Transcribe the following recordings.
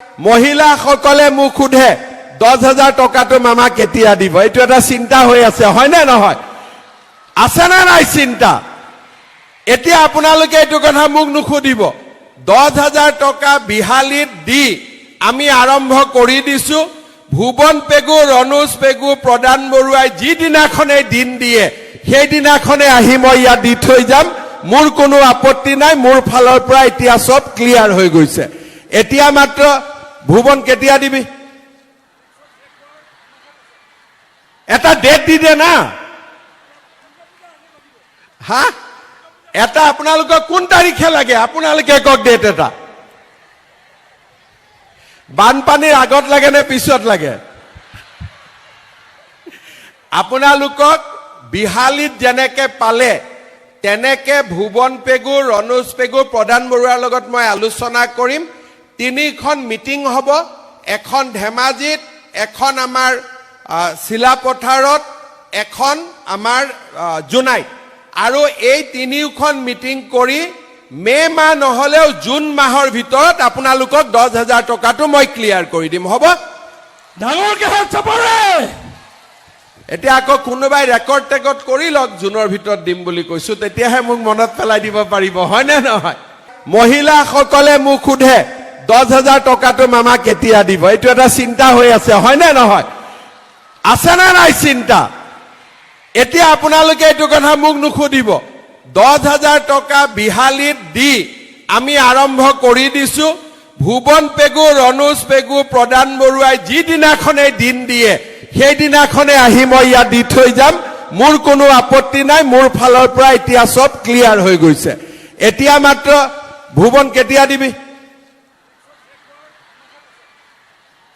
মহিলাসকলে মোক সোধে 10,000 টকাটো মামা কেতিয়া দিব, এইটো এটা চিন্তা হৈ আছে, হয় নে নহয়? আছে না নাই চিন্তা? এতিয়া আপোনালোকে এইটো কথা মোক নুসুধিব। 10,000 টকা বিহালীত দি আমি আৰম্ভ কৰি দিছো। ভুৱন পেগু, ৰণোজ পেগু, প্ৰদান বৰুৱাই যিদিনাখনে দিন দিয়ে সেইদিনাখনে আহি মই ইয়াত দি থৈ যাম। মোৰ কোনো আপত্তি নাই, মোৰ ফালৰ পৰা এতিয়া সব ক্লিয়াৰ হৈ গৈছে। এতিয়া মাত্ৰ ভুৱন কেতিয়া দিবি, এটা ডেট দি দে না। হা, এটা আপোনালোকক কোন তাৰিখে লাগে আপোনালোকে কওক ডেট এটা। বানপানীৰ আগত লাগে নে পিছত লাগে? আপোনালোকক বিহালীত যেনেকে পালে তেনেকে ভুৱন পেগু, ৰণোজ পেগু, প্ৰদান বৰুৱাৰ লগত মই আলোচনা কৰিম। 3খন মিটিং হ'ব, এখন ধেমাজিত, এখন আমাৰ চিলাপথাৰত, এখন আমাৰ জোনাইত। আৰু এই 3খন মিটিং কৰি মে মাহ নহলেও জুন মাহৰ ভিতৰত আপোনালোকক 10,000 টকাটো মই ক্লিয়াৰ কৰি দিম, হ'ব? ডাঙৰকে হাত চাপৰে। এতিয়া আকৌ কোনোবাই ৰেকৰ্ড টেকৰ্ড কৰি লওক, জুনৰ ভিতৰত দিম বুলি কৈছো, তেতিয়াহে মোক মনত পেলাই দিব পাৰিব, হয় নে নহয়? মহিলাসকলে মোক সোধে 10,000 টকাটো মামা কেতিয়া দিব, এইটো এটা চিন্তা হৈ আছে, হয় নে নহয়? আছে না নাই চিন্তা? এতিয়া আপোনালোকে এইটো কথা মোক নুসুধিব। 10,000 টকা বিহালীত দি আমি আৰম্ভ কৰি দিছো। ভুৱন পেগু, ৰণোজ পেগু, প্ৰদান বৰুৱাই যিদিনাখনে দিন দিয়ে সেইদিনাখনে আহি মই ইয়াত দি থৈ যাম। মোৰ কোনো আপত্তি নাই, মোৰ ফালৰ পৰা এতিয়া সব ক্লিয়াৰ হৈ গৈছে। এতিয়া মাত্ৰ ভুৱন কেতিয়া দিবি,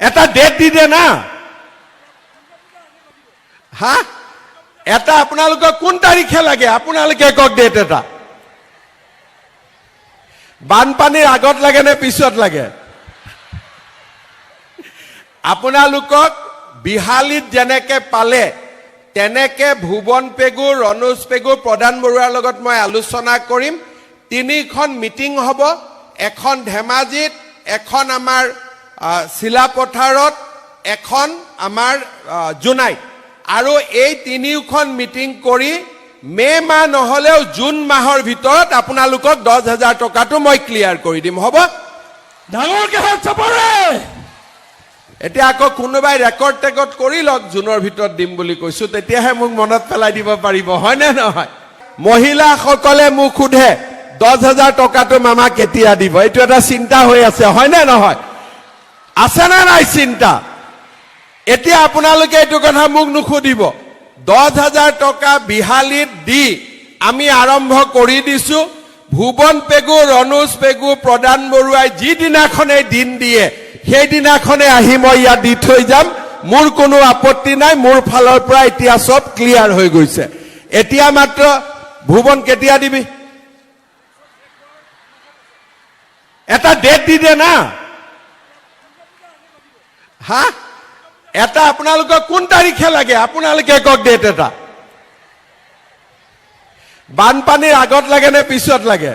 এটা ডেট দি দে না। হা, এটা আপোনালোকক কোন তাৰিখে লাগে আপোনালোকে কওক ডেট এটা। বানপানীৰ আগত লাগে নে পিছত লাগে? আপোনালোকক বিহালীত যেনেকে পালে তেনেকে ভুৱন পেগু, ৰণোজ পেগু, প্ৰদান বৰুৱাৰ লগত মই আলোচনা কৰিম। 3খন মিটিং হ'ব, এখন ধেমাজিত, এখন আমাৰ চিলাপথাৰত, এখন আমাৰ জোনাইত। আৰু এই 3খন মিটিং কৰি মে মাহ নহলেও জুন মাহৰ ভিতৰত আপোনালোকক 10,000 টকাটো মই ক্লিয়াৰ কৰি দিম, হ'ব? ডাঙৰকে হাত চাপৰে। এতিয়া আকৌ কোনোবাই ৰেকৰ্ড টেকৰ্ড কৰি লওক, জুনৰ ভিতৰত দিম বুলি কৈছো, তেতিয়াহে মোক মনত পেলাই দিব পাৰিব, হয় নে নহয়? মহিলাসকলে মোক সোধে 10,000 টকাটো মামা কেতিয়া দিব, এইটো এটা চিন্তা হৈ আছে, হয় নে নহয়? আছে না নাই চিন্তা? এতিয়া আপোনালোকে এইটো কথা মোক নুসুধিব। 10,000 টকা বিহালীত দি আমি আৰম্ভ কৰি দিছো। ভুৱন পেগু, ৰণোজ পেগু, প্ৰদান বৰুৱাই যিদিনাখনে দিন দিয়ে সেইদিনাখনে আহি মই ইয়াত দি থৈ যাম। মোৰ কোনো আপত্তি নাই, মোৰ ফালৰ পৰা এতিয়া সব ক্লিয়াৰ হৈ গৈছে। এতিয়া মাত্ৰ ভুৱন কেতিয়া দিবি, এটা ডেট দি দে না। হা, এটা আপোনালোকক কোন তাৰিখে লাগে আপোনালোকে কওক ডেট এটা। বানপানীৰ আগত লাগে নে পিছত লাগে?